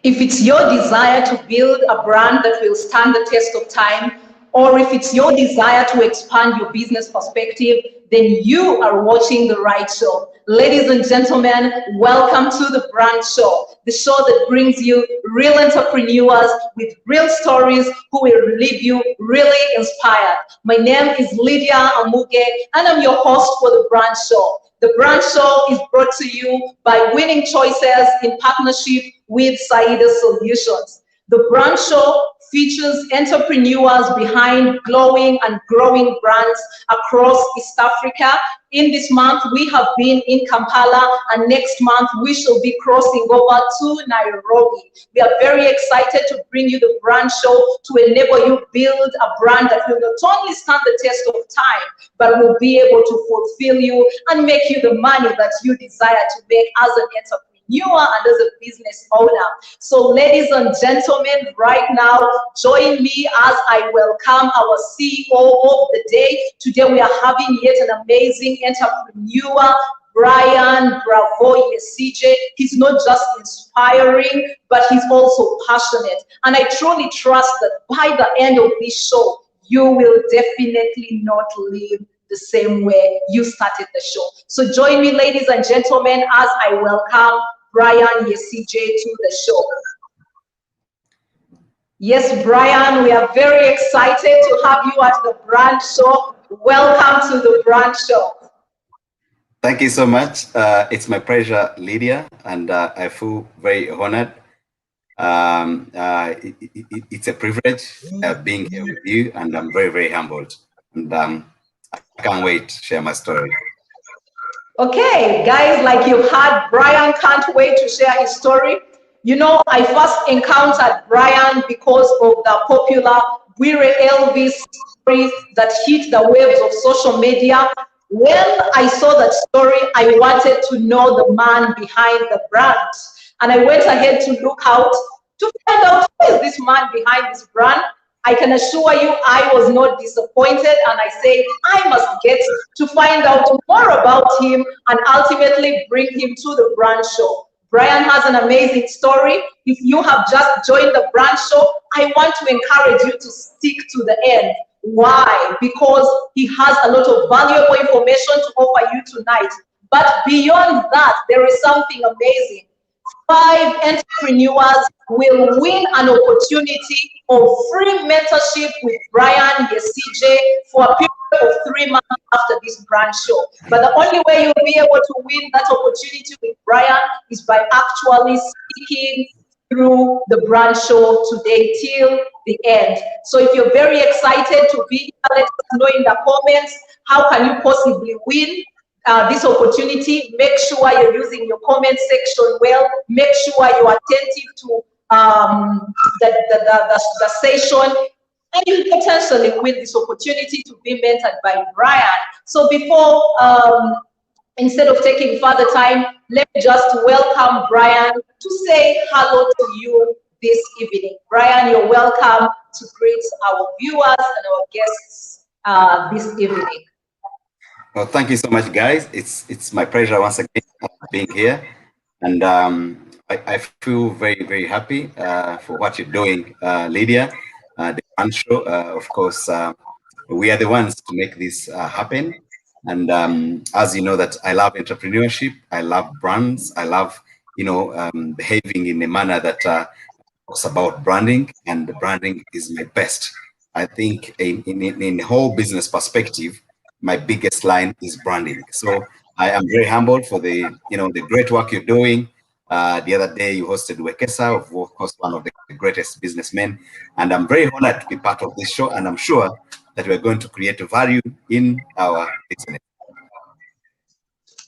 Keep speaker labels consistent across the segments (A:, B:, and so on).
A: If it's your desire to build a brand that will stand the test of time, or if it's your desire to expand your business perspective, then you are watching the right show. Ladies and gentlemen, welcome to the Brand Show, the show that brings you real entrepreneurs with real stories who will leave you really inspired. My name is Lydia, and I'm your host for the Brand Show. The Brand Show is brought to you by Winning Choices in partnership with Saida Solutions. The Brand Show features entrepreneurs behind glowing and growing brands across East Africa. In this month, we have been in Kampala, and next month we shall be crossing over to Nairobi. We are very excited to bring you the Brand Show to enable you build a brand that will not only stand the test of time, but will be able to fulfill you and make you the money that you desire to make as an entrepreneur and as a business owner. So ladies and gentlemen, right now, join me as I welcome our CEO of the day. Today we are having yet an amazing entrepreneur, Brian Bravo Yesigye. He's not just inspiring, but he's also passionate. And I truly trust that by the end of this show, you will definitely not leave the same way you started the show. So join me, ladies and gentlemen, as I welcome Brian Yesigye to the show. Yes, Brian, we are very excited to have you at the Brand Show. Welcome to the Brand Show.
B: Thank you so much. It's my pleasure, Lydia, and I feel very honored. It's a privilege being here with you, and I'm very, very humbled. And I can't wait to share my story.
A: Okay, guys, like you heard, Brian can't wait to share his story. You know, I first encountered Brian because of the popular Bwire Elvis story that hit the waves of social media. When I saw that story, I wanted to know the man behind the brand. And I went ahead to look out to find out who is this man behind this brand. I can assure you I was not disappointed, and I said I must get to find out more about him and ultimately bring him to the Brand Show. Brian has an amazing story. If you have just joined the Brand Show, I want to encourage you to stick to the end. Why? Because he has a lot of valuable information to offer you tonight. But beyond that, there is something amazing. 5 entrepreneurs will win an opportunity of free mentorship with Brian Yesigye for a period of 3 months after this Brand Show. But the only way you'll be able to win that opportunity with Brian is by actually sticking through the Brand Show today till the end. So if you're very excited to be here, let us know in the comments, how can you possibly win this opportunity? Make sure you're using your comment section well. Make sure you're attentive to the session, and you potentially win this opportunity to be mentored by Brian. So before, instead of taking further time, let me just welcome Brian to say hello to you this evening. Brian, you're welcome to greet our viewers and our guests this evening.
B: Well, thank you so much, guys. It's my pleasure once again being here, and I feel very, very happy for what you're doing, Lydia. The Brand Show, of course, we are the ones to make this happen. And as you know, that I love entrepreneurship, I love brands, I love behaving in a manner that talks about branding, and the branding is my best. I think in the whole business perspective, my biggest line is branding. So I am very humbled for the great work you're doing. The other day you hosted Wekesa, of course, one of the greatest businessmen, and I'm very honored to be part of this show, and I'm sure that we're going to create value in our business.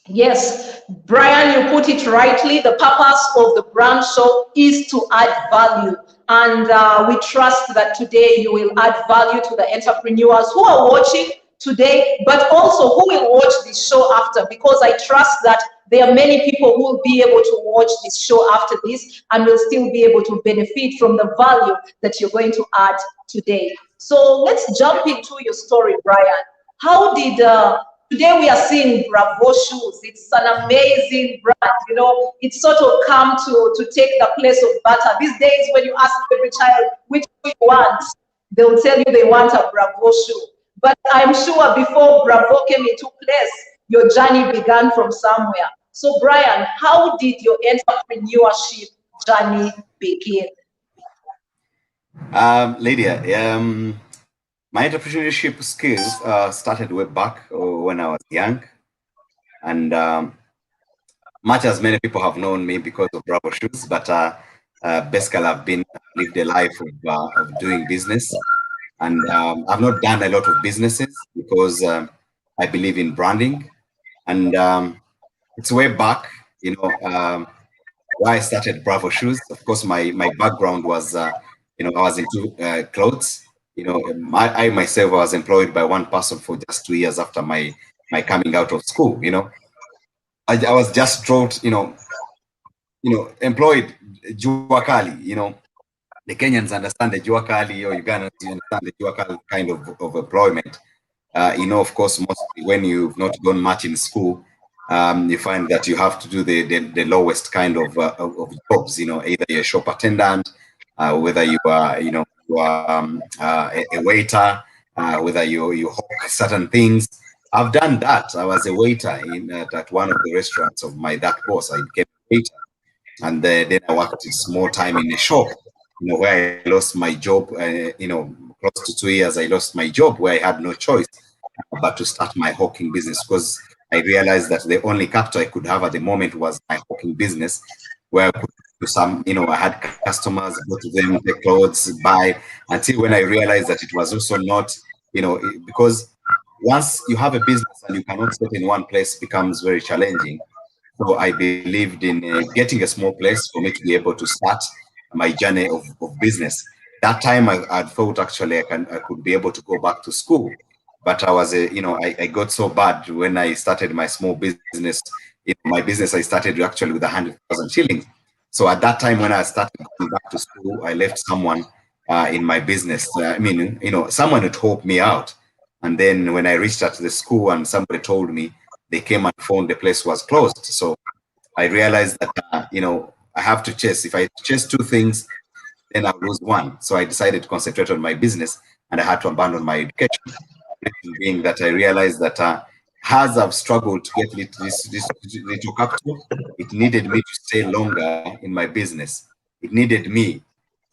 A: Yes, Brian, you put it rightly. The purpose of the Brand Show is to add value. And we trust that today you will add value to the entrepreneurs who are watching today, but also who will watch this show after, because I trust that there are many people who will be able to watch this show after this and will still be able to benefit from the value that you're going to add today. So let's jump into your story, Brian. How did Today we are seeing Bravo shoes. It's an amazing brand. You know, it's sort of come to take the place of butter. These days, when you ask every child which you want, they'll tell you they want a Bravo shoe. But I'm sure before Bravo came into place, your journey began from somewhere. So Brian, how did your entrepreneurship journey begin?
B: Lydia, my entrepreneurship skills started way back when I was young, and much as many people have known me because of Bravo Shoes, but basically I've lived a life of doing business, and I've not done a lot of businesses because I believe in branding, and it's way back, you know, why I started Bravo Shoes. Of course, my background was, you know, I was into clothes. You know, I myself was employed by one person for just 2 years after my coming out of school. You know, I was just dropped, employed jua kali. You know, the Kenyans understand the jua kali, or Ugandans understand the jua kali kind of employment. You know, of course, mostly when you've not gone much in school, you find that you have to do the lowest kind of jobs. You know, either you're a shop attendant, whether you are, you are a waiter, whether you hawk certain things. I've done that. I was a waiter at one of the restaurants of my that boss. I became a waiter, and then I worked a small time in a shop. You know, where I lost my job. Close to 2 years, I lost my job where I had no choice but to start my hawking business, because I realized that the only capital I could have at the moment was my hawking business, where I could do some, I had customers, go to them, take clothes, buy, until when I realized that it was also not, because once you have a business and you cannot sit in one place, becomes very challenging. So I believed in getting a small place for me to be able to start my journey of business. That time I thought actually I could be able to go back to school, but I was I got so bad when I started my small business. My business I started actually with 100,000 shillings. So at that time when I started going back to school, I left someone in my business. Someone would help me out. And then when I reached out to the school and somebody told me, they came and found the place was closed. So I realized that I have to chase. If I chase two things, then I'll lose one. So I decided to concentrate on my business, and I had to abandon my education. Being that I realized that as I've struggled to get this little capital, it needed me to stay longer in my business. It needed me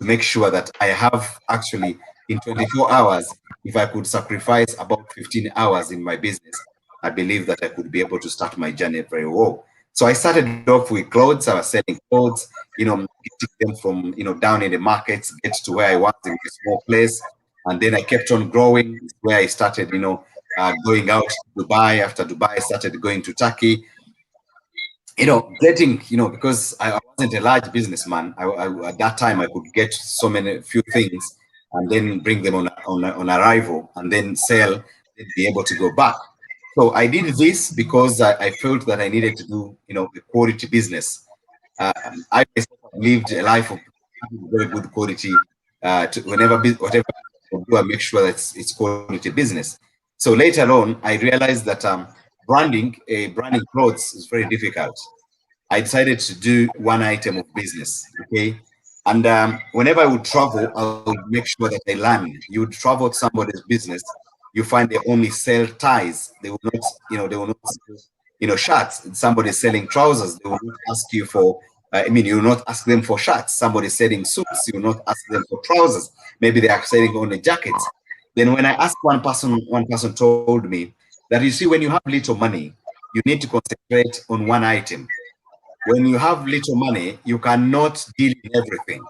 B: to make sure that I have actually in 24 hours, if I could sacrifice about 15 hours in my business, I believe that I could be able to start my journey very well. So I started off with clothes. I was selling clothes, getting them from, down in the markets, get to where I was in a small place. And then I kept on growing, where I started, going out to Dubai. After Dubai, I started going to Turkey. Getting, because I wasn't a large businessman. At that time, I could get so many few things and then bring them on arrival and then sell and be able to go back. So I did this because I felt that I needed to do, a quality business. I lived a life of very good quality. Whatever I do, I make sure that it's quality business. So later on, I realized that branding clothes is very difficult. I decided to do one item of business. Okay. And whenever I would travel, I would make sure that I land. You would travel to somebody's business, you find they only sell ties. They will not, they will not sell, shirts. Somebody's selling trousers. They will not ask you for, you will not ask them for shirts. Somebody's selling suits. You will not ask them for trousers. Maybe they are selling only jackets. Then when I asked one person told me that, you see, when you have little money, you need to concentrate on one item. When you have little money, you cannot deal in everything.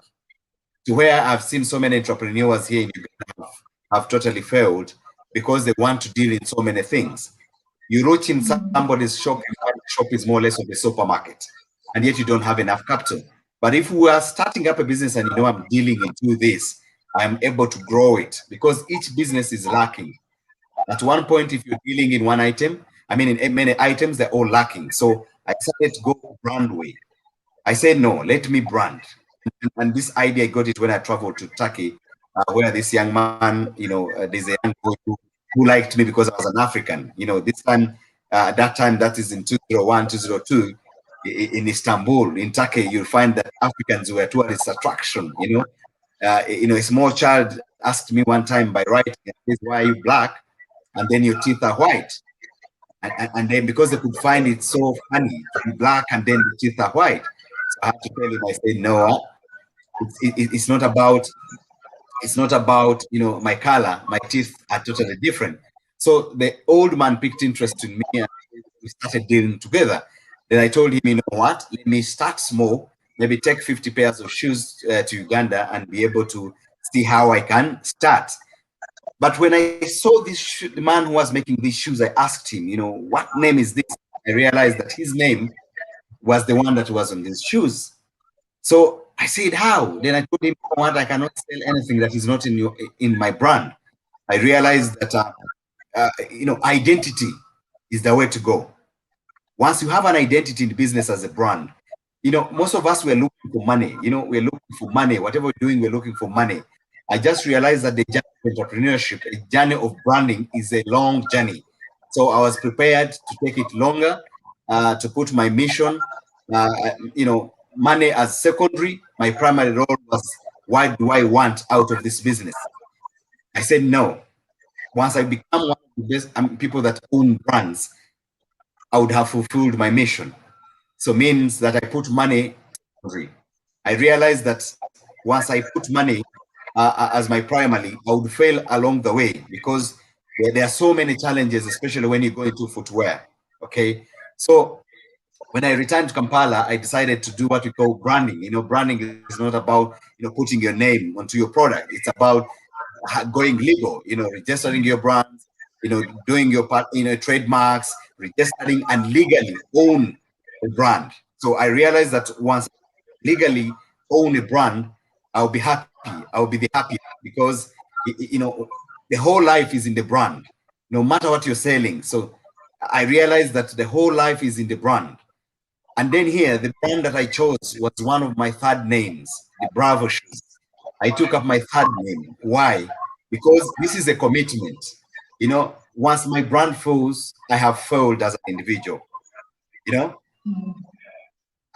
B: To where I've seen so many entrepreneurs here in Uganda have totally failed because they want to deal in so many things. You reach in somebody's shop, and the shop is more or less of a supermarket, and yet you don't have enough capital. But if we are starting up a business and I'm dealing into this, I'm able to grow it because each business is lacking. At one point, if you're dealing in one item, in many items, they're all lacking. So I decided to go brand way. I said, no, let me brand. And this idea, I got it when I traveled to Turkey, where this young man, there's a young boy who who liked me because I was an African. You know, this time, that time, that is in 2001, 2002, in Istanbul, in Turkey, you'll find that Africans were tourist attraction. You know, a small child asked me one time by writing, "Why are you black?" And then your teeth are white. And then because they could find it so funny to be black and then the teeth are white, so I had to tell him, I said, no, it's not about, you know, my color. My teeth are totally different. So the old man picked interest in me and we started dealing together. Then I told him, you know what, let me start small, maybe take 50 pairs of shoes to Uganda and be able to see how I can start. But when I saw this the man who was making these shoes, I asked him, you know, what name is this? I realized that his name was the one that was on these shoes. So I said, how? Then I told him, you know what, I cannot sell anything that is not in my brand. I realized that, you know, identity is the way to go. Once you have an identity in business as a brand, you know, most of us were looking for money. You know, we're looking for money. Whatever we're doing, we're looking for money. I just realized that the journey of entrepreneurship, the journey of branding is a long journey. So I was prepared to take it longer, to put my mission, you know, money as secondary. My primary role was, what do I want out of this business? I said no. Once I become one of the best people that own brands, I would have fulfilled my mission. So means that I put money. I realized that once I put money as my primary, I would fail along the way because there are so many challenges, especially when you go into footwear. Okay, so when I returned to Kampala, I decided to do what we call branding. You know, branding is not about, you know, putting your name onto your product. It's about going legal. You know, registering your brand. You know, doing your part. You know, trademarks, registering, and legally own a brand. So I realized that once I legally own a brand, I'll be happy. I'll be the happier because you know the whole life is in the brand, no matter what you're selling. So I realized that the whole life is in the brand. And then here, the brand that I chose was one of my third names, the Bravo shoes. I took up my third name. Why? Because this is a commitment. You know, once my brand fails, I have failed as an individual. You know,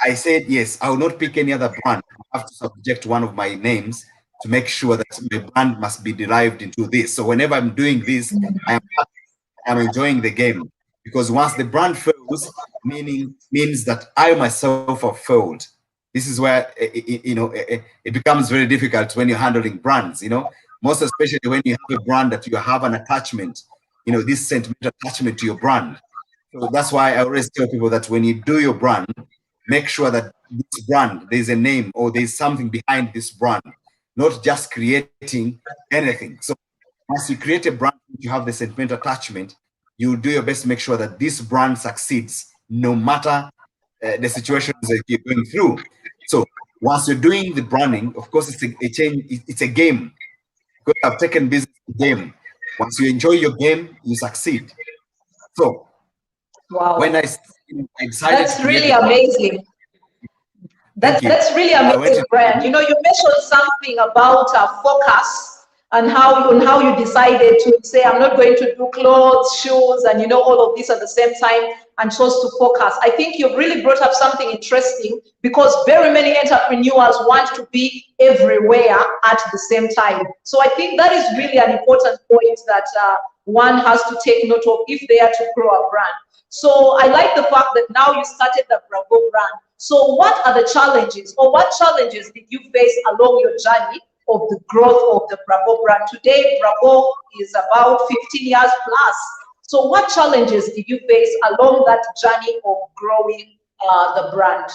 B: I said, yes, I will not pick any other brand. I have to subject one of my names to make sure that my brand must be derived into this. So whenever I'm doing this, I'm enjoying the game. Because once the brand fails, means that I myself have failed. This is where you know it becomes very difficult when you're handling brands. You know, most especially when you have a brand that you have an attachment. You know, this sentimental attachment to your brand. So that's why I always tell people that when you do your brand, make sure that this brand, there's a name or there's something behind this brand, not just creating anything. So once you create a brand, you have the sentimental attachment, you do your best to make sure that this brand succeeds no matter the situations that you're going through. So once you're doing the branding, of course, it's a change, it's a game. Because I've taken business game. Once you enjoy your game, you succeed. So
A: Wow.
B: when I decided
A: That's really amazing. That's really amazing, Brian. You know, you mentioned something about focus and how you decided to say, I'm not going to do clothes, shoes, and you know, all of this at the same time, and chose to focus. I think you've really brought up something interesting because very many entrepreneurs want to be everywhere at the same time. So I think that is really an important point that one has to take note of if they are to grow a brand. So I like the fact that now you started the Bravo brand. So what are the challenges, or what challenges did you face along your journey of the growth of the Bravo brand? Today, Bravo is about 15 years plus. So what challenges did you face along that journey of growing the brand?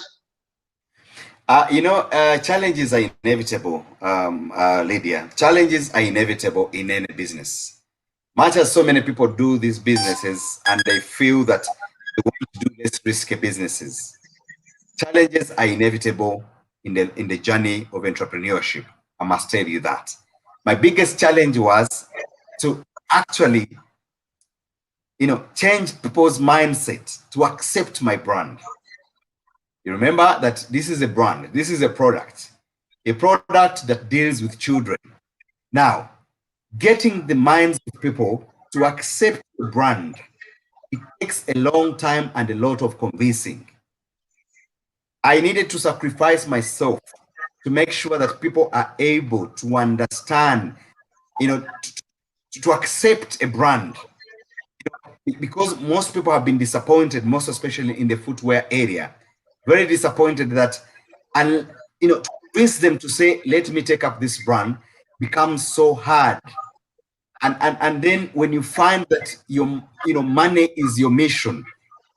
B: You know, challenges are inevitable, Lydia. Challenges are inevitable in any business. Much as so many people do these businesses and they feel that they want to do less risky businesses, challenges are inevitable in the journey of entrepreneurship. I must tell you that. My biggest challenge was to actually, you know, change people's mindset to accept my brand. You remember that this is a brand, this is a product that deals with children. Now, getting the minds of people to accept the brand, it takes a long time and a lot of convincing. I needed to sacrifice myself to make sure that people are able to understand, to accept a brand. Because most people have been disappointed, most especially in the footwear area, very disappointed that, and to convince them to say, let me take up this brand becomes so hard. And then when you find that your money is your mission,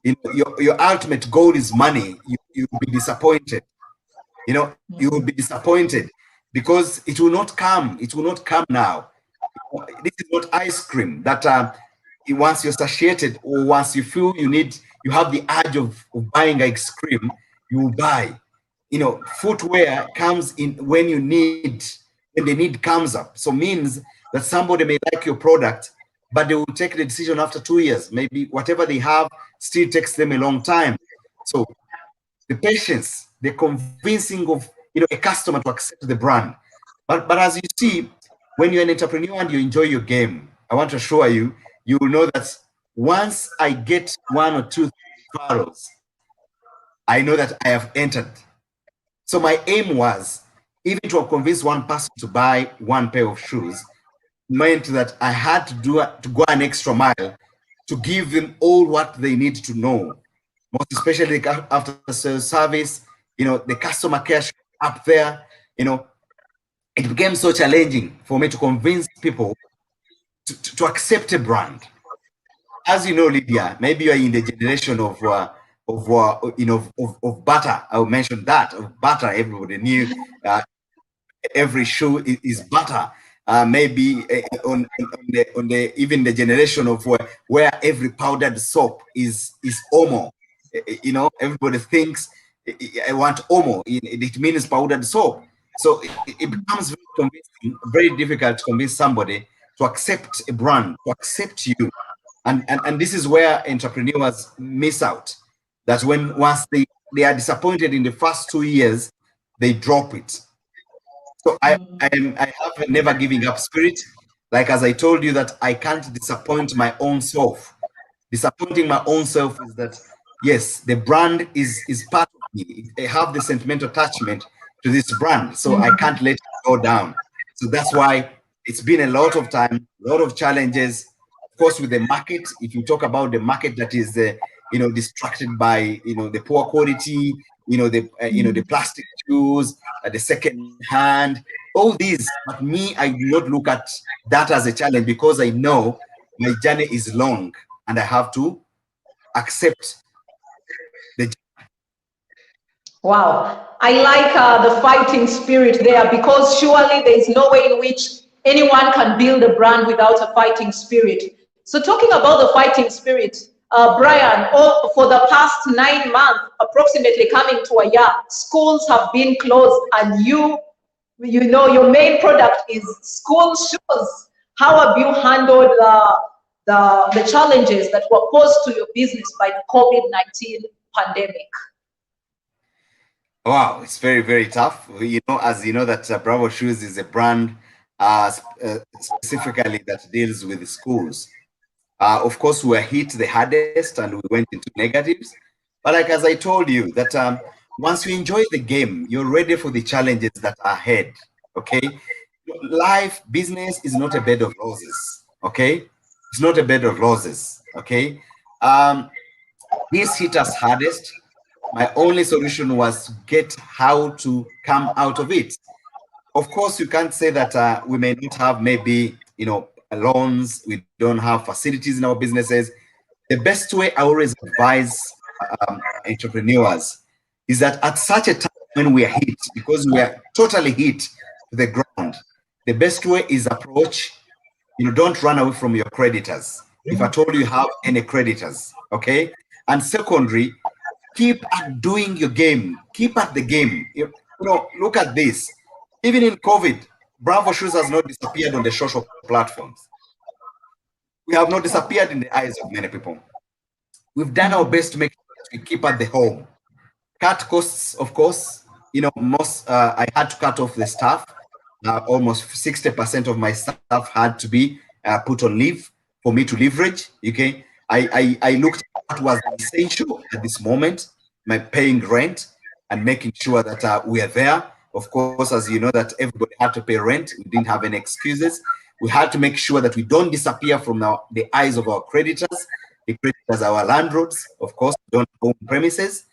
B: your ultimate goal is money, you'll be disappointed. You will be disappointed because it will not come. It will not come now. This is not ice cream that once you're satiated or once you feel you have the urge of buying ice cream, you will buy. Footwear comes in when the need comes up. So means that somebody may like your product, but they will take the decision after 2 years. Maybe whatever they have still takes them a long time. So the patience, the convincing of a customer to accept the brand. But as you see, when you're an entrepreneur and you enjoy your game, I want to assure you, you will know that once I get 1 or 2 follows, I know that I have entered. So my aim was even to convince one person to buy 1 pair of shoes meant that I had to go an extra mile to give them all what they need to know, most especially after sales service, the customer care up there, it became so challenging for me to convince people to accept a brand. As you know, Lydia, maybe you are in the generation of butter. I will mention that of butter. Everybody knew every shoe is butter. Maybe on the even the generation of where every powdered soap is Omo. Everybody thinks I want Omo. It means powdered soap. So it becomes very convincing, very difficult to convince somebody to accept a brand, to accept you. And this is where entrepreneurs miss out. That once they are disappointed in the first 2 years, they drop it. So I have a never giving up spirit. Like as I told you that I can't disappoint my own self. Disappointing my own self is that, yes, the brand is part of me. I have the sentimental attachment to this brand, so I can't let it go down. So that's why it's been a lot of time, a lot of challenges. Of course, with the market, if you talk about the market that is, distracted by, the poor quality, the plastic shoes, the second hand, all these. But me, I do not look at that as a challenge because I know my journey is long and I have to accept the.
A: Wow, I like the fighting spirit there, because surely there is no way in which anyone can build a brand without a fighting spirit. So talking about the fighting spirit, Brian, for the past 9 months, approximately coming to a year, schools have been closed, and your main product is school shoes. How have you handled the challenges that were posed to your business by the COVID-19 pandemic?
B: Wow, it's very, very tough. As you know, that Bravo Shoes is a brand specifically that deals with schools. Of course, we were hit the hardest and we went into negatives. But like as I told you, that once you enjoy the game, you're ready for the challenges that are ahead. Okay, life, business is not a bed of roses. Okay, it's not a bed of roses. Okay, this hit us hardest. My only solution was to get how to come out of it. Of course, you can't say that we may not have maybe, loans, we don't have facilities in our businesses. The best way I always advise entrepreneurs is that at such a time when we are hit, because we are totally hit to the ground, the best way is approach, don't run away from your creditors. If I told you have any creditors, okay? And secondary, keep at doing your game. Keep at the game. Look at this. Even in COVID, Bravo Shoes has not disappeared on the social platforms. We have not disappeared in the eyes of many people. We've done our best to make sure that we keep at the home. Cut costs, of course. I had to cut off the staff. Almost 60% of my staff had to be put on leave. for me to leverage. Okay, I looked at what was essential at this moment, my paying rent and making sure that we are there. Of course, as you know, that everybody had to pay rent. We didn't have any excuses. We had to make sure that we don't disappear from the eyes of our creditors. The creditors are our landlords, of course, don't own premises.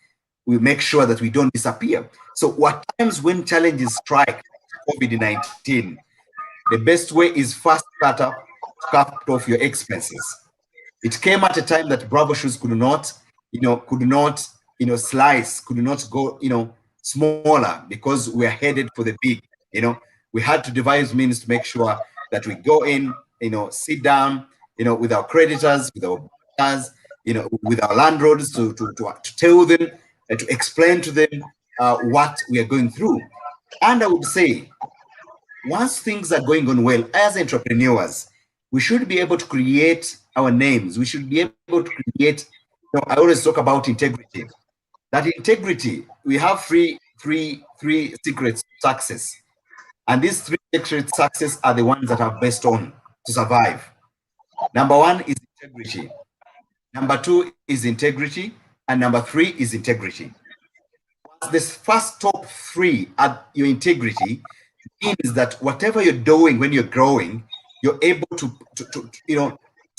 B: We make sure that we don't disappear. So what times when challenges strike, COVID-19, the best way is first cut off your expenses. It came at a time that Bravo Shoes could not slice, could not go, smaller, because we are headed for the big. We had to devise means to make sure that we go in, sit down, with our creditors, with our partners, with our landlords to tell them, to explain to them what we are going through. And I would say, once things are going on well, as entrepreneurs, we should be able to create our names. We should be able to create, I always talk about integrity. That integrity, we have three secrets to success. And these three secrets to success are the ones that are based on to survive. Number one is integrity. Number two is integrity. And number three is integrity. Once this first top three are your integrity, means that whatever you're doing when you're growing, you're able to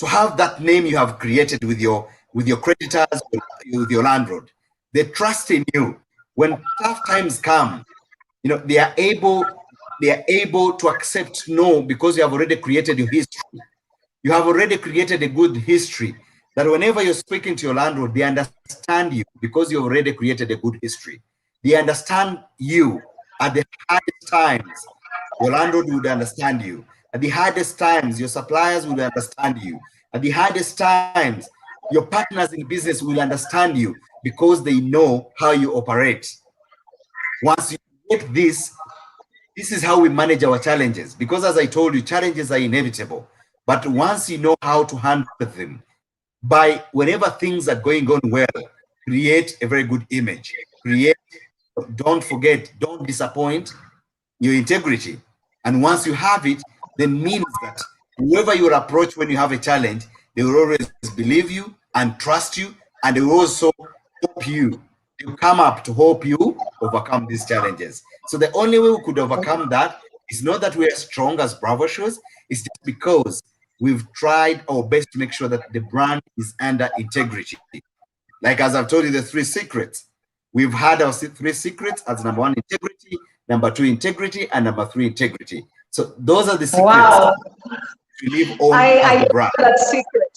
B: have that name you have created with your creditors, with your landlord. They trust in you. When tough times come, they are able to accept no, because you have already created your history. You have already created a good history that whenever you're speaking to your landlord, they understand you because you've already created a good history. They understand you at the hardest times. Your landlord would understand you. At the hardest times, your suppliers will understand you. At the hardest times, your partners in business will understand you because they know how you operate. Once you get this is how we manage our challenges. Because as I told you, challenges are inevitable. But once you know how to handle them, by whenever things are going on well, create a very good image. Don't forget, don't disappoint your integrity. And once you have it, then means that whoever you approach when you have a challenge, they will always believe you and trust you, and they will also help you. They will come up to help you overcome these challenges. So the only way we could overcome that is not that we are strong as Bravo Shoes, it's just because we've tried our best to make sure that the brand is under integrity. Like as I've told you, the three secrets. We've had our three secrets as number one, integrity, number two, integrity, and number three, integrity. So those are the secrets.
A: Wow.
B: To live on
A: I
B: the brand.
A: That secret.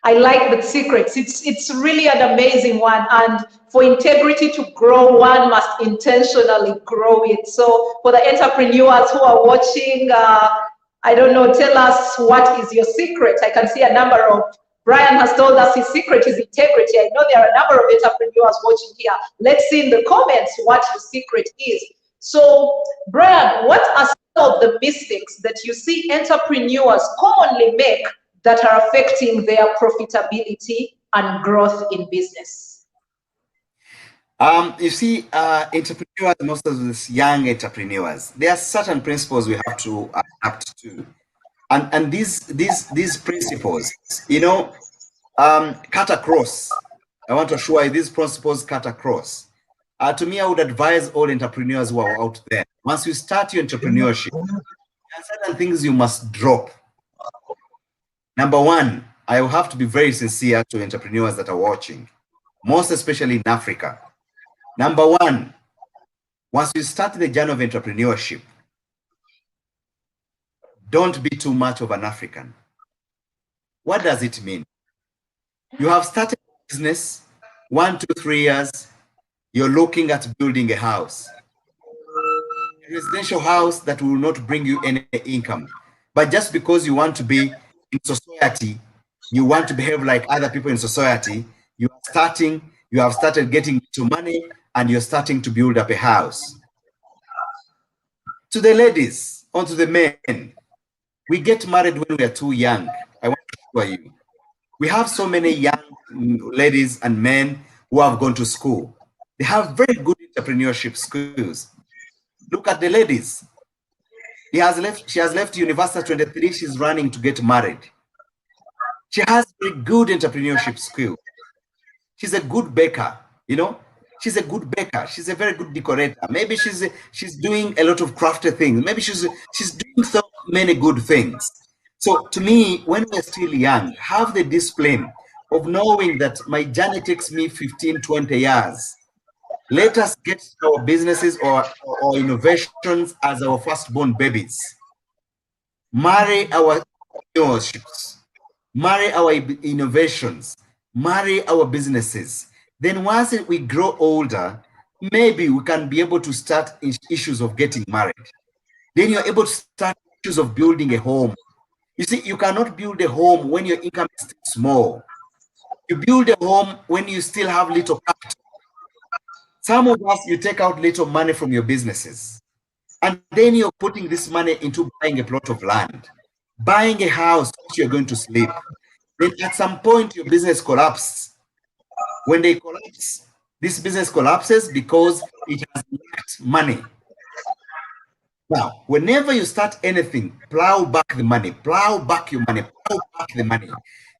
A: I like the secrets. It's really an amazing one. And for integrity to grow, one must intentionally grow it. So for the entrepreneurs who are watching, I don't know, tell us what is your secret. I can see a number of, Brian has told us his secret is integrity. I know there are a number of entrepreneurs watching here. Let's see in the comments what your secret is. So Brian, what are some of the mistakes that you see entrepreneurs commonly make that are affecting their profitability and growth in business?
B: You see, entrepreneurs, most of these young entrepreneurs, there are certain principles we have to adapt to. And these principles, cut across. I want to show you these principles cut across. To me, I would advise all entrepreneurs who are out there, once you start your entrepreneurship, there are certain things you must drop. Number one, I will have to be very sincere to entrepreneurs that are watching, most especially in Africa. Number one, once you start the journey of entrepreneurship, don't be too much of an African. What does it mean? You have started a business, 1, 2, 3 years, you're looking at building a house. A residential house that will not bring you any income. But just because you want to be in society, you want to behave like other people in society, you have started getting into money and you're starting to build up a house. To the ladies, or to the men, we get married when we are too young. I want to assure you. We have so many young ladies and men who have gone to school. They have very good entrepreneurship skills. Look at the ladies. She has left university at 23, she's running to get married. She has a good entrepreneurship skill. She's a good baker, you know. She's a good baker. She's a very good decorator. Maybe she's doing a lot of crafted things. Maybe she's doing so many good things. So to me, when we're still young, have the discipline of knowing that my journey takes me 15, 20 years. Let us get our businesses or innovations as our firstborn babies. Marry our entrepreneurships, marry our innovations, marry our businesses. Then once we grow older, maybe we can be able to start issues of getting married. Then you're able to start issues of building a home. You see, you cannot build a home when your income is still small. You build a home when you still have little capital. Some of us, you take out little money from your businesses, and then you're putting this money into buying a plot of land, buying a house which you're going to sleep. Then at some point, your business collapses. When they collapse, this business collapses because it has lacked money. Now, whenever you start anything, plow back the money, plow back your money, plow back the money.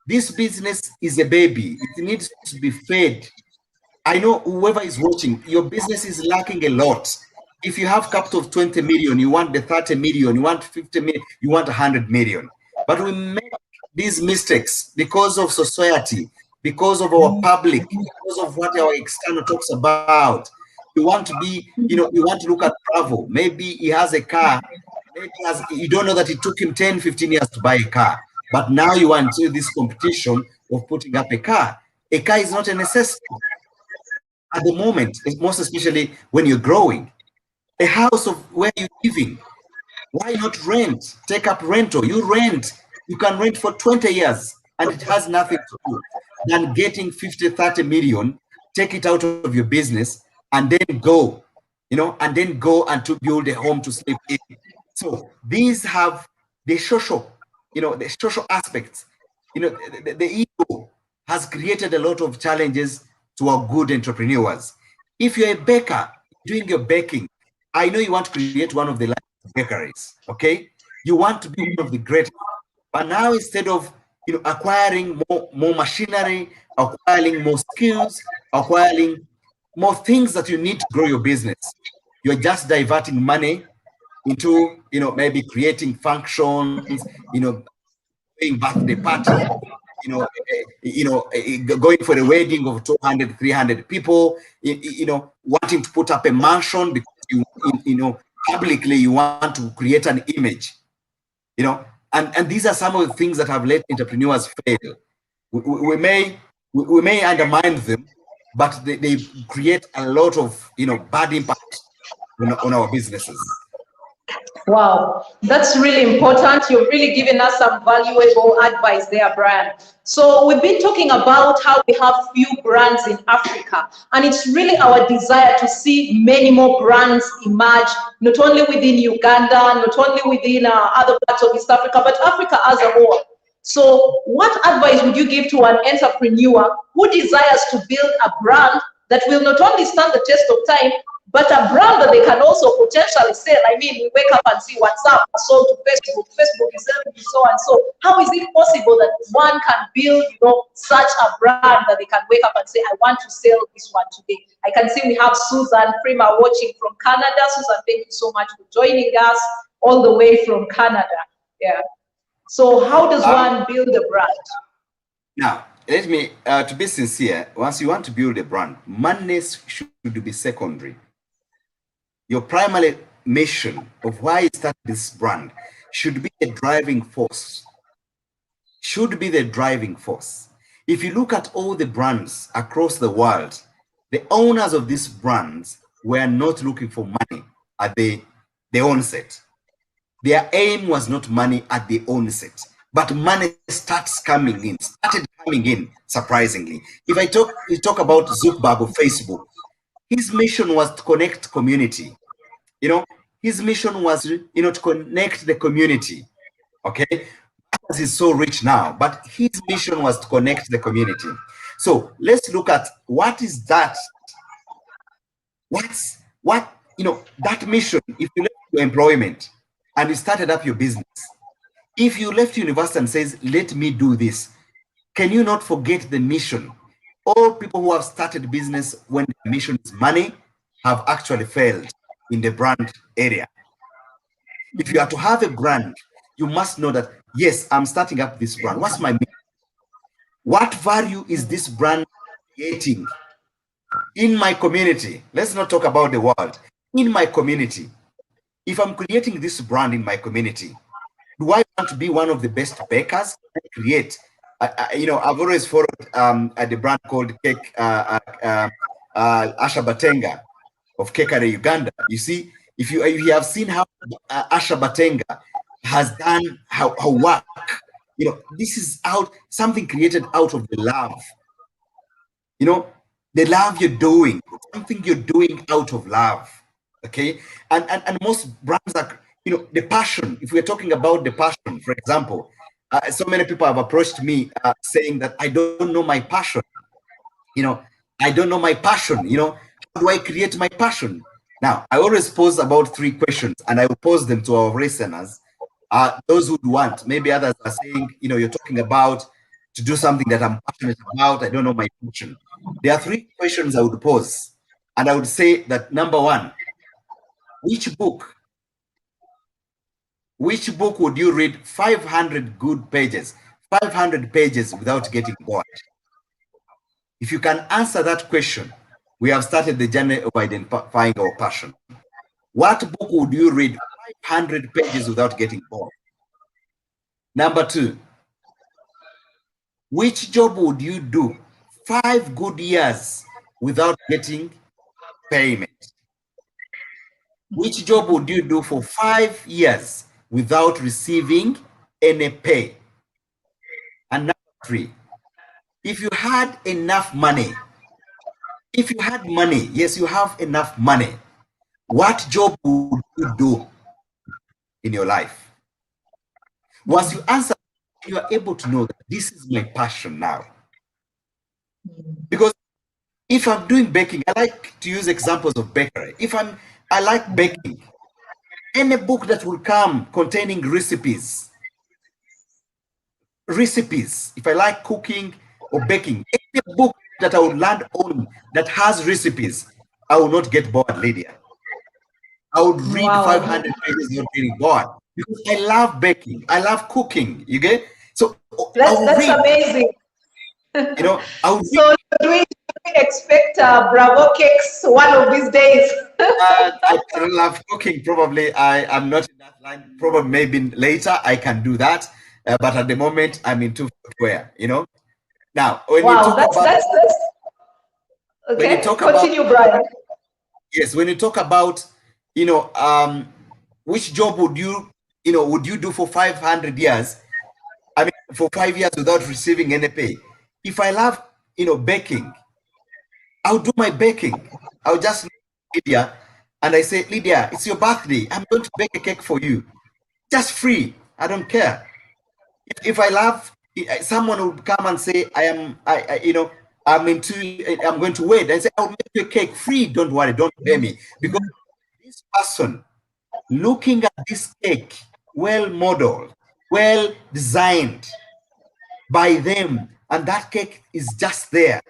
B: This business is a baby. It needs to be fed. I know whoever is watching, your business is lacking a lot. If you have capital of 20 million, you want the 30 million, you want 50 million, you want 100 million. But we make these mistakes because of society, because of our public, because of what our external talks about. You want to be, you want to look at Bravo. Maybe he has a car. Maybe you don't know that it took him 10, 15 years to buy a car. But now you want to this competition of putting up a car. A car is not a necessity at the moment, most especially when you're growing. A house of where you're living. Why not rent? Take up rental. You rent. You can rent for 20 years and it has nothing to do than getting 50, 30 million, take it out of your business and then go, and then go and to build a home to sleep in. So these have the social, the social aspects. The ego has created a lot of challenges to our good entrepreneurs. If you're a baker doing your baking, I know you want to create one of the largest bakeries, okay? You want to be one of the greatest. But now instead of acquiring more machinery, acquiring more skills, acquiring more things that you need to grow your business, you're just diverting money into maybe creating functions, doing birthday parties, going for a wedding of 200, 300 people, wanting to put up a mansion because publicly you want to create an image, and these are some of the things that have let entrepreneurs fail. We may undermine them, but they create a lot of bad impact on our businesses.
A: Wow, that's really important. You've really given us some valuable advice there, Brian. So we've been talking about how we have few brands in Africa, and it's really our desire to see many more brands emerge, not only within Uganda, not only within other parts of East Africa, but Africa as a whole. So what advice would you give to an entrepreneur who desires to build a brand that will not only stand the test of time, but a brand that they can also potentially sell? I mean, we wake up and see WhatsApp sold to Facebook, Facebook is selling to so and so. How is it possible that one can build, such a brand that they can wake up and say, I want to sell this one today? I can see we have Susan Prima watching from Canada. Susan, thank you so much for joining us all the way from Canada. Yeah. So how does one build a brand?
B: Now, let me, to be sincere, once you want to build a brand, money should be secondary. Your primary mission of why you start this brand should be a driving force. Should be the driving force. If you look at all the brands across the world, the owners of these brands were not looking for money at the onset. Their aim was not money at the onset, but money started coming in, surprisingly. If we talk about Zuckerberg of Facebook, his mission was to connect community. His mission was, to connect the community. Okay, because he's so rich now, but his mission was to connect the community. So let's look at what is that. That mission? If you left your employment and you started up your business, if you left university and says, let me do this, Can you not forget the mission? All people who have started business when the mission is money have actually failed in the brand area. If you are to have a brand, you must know that, yes, I'm starting up this brand. What's my mission? What value is this brand creating in my community? Let's not talk about the world. In my community, if I'm creating this brand in my community, do I want to be one of the best bakers? Create. You know, I've always followed the brand called Cake Asha Batenga of Kekare, Uganda. You see, if you have seen how Asha Batenga has done her work, you know, this is something created out of the love. You know, the love you're doing, something you're doing out of love. Okay, and most brands are, you know, the passion. If we're talking about the passion, for example, so many people have approached me saying that I don't know my passion. You know, I don't know my passion. You know, how do I create my passion? Now, I always pose about 3 questions, and I will pose them to our listeners. Those who want, maybe others are saying, you know, you're talking about to do something that I'm passionate about. I don't know my passion. There are 3 questions I would pose, and I would say that number 1, which book would you read 500 good pages, 500 pages without getting bored? If you can answer that question, we have started the journey of identifying our passion. What book would you read 500 pages without getting bored? Number 2, which job would you do 5 good years without getting payment? Which job would you do for 5 years without receiving any pay? And number 3, if you had enough money, yes, you have enough money, what job would you do in your life? Once you answer, you are able to know that this is my passion now. Because if I'm doing baking, I like to use examples of bakery. I like baking, any book that will come containing recipes, if I like cooking or baking, any book that I will land on that has recipes, I will not get bored, Lydia. I would read 500 pages without getting bored, because I love baking, I love cooking. You get? So
A: that's amazing.
B: You know,
A: so do we expect Bravo cakes one of these days?
B: I love cooking. Probably I'm not in that line. Probably maybe later I can do that. But at the moment I'm into footwear, you know. Now, when you talk about
A: okay,
B: when you talk
A: continue,
B: about,
A: Brian.
B: Yes, when you talk about, you know, which job would you do for 500 years? I mean, for 5 years without receiving any pay. If I love, you know, baking, I'll do my baking. I'll just Lydia, and I say, Lydia, it's your birthday. I'm going to bake a cake for you, just free. I don't care. If I love, someone would come and say, I'm going to wait, and say, I'll make you a cake free. Don't worry, don't pay me, because this person looking at this cake, well modeled, well designed by them, and that cake is just there,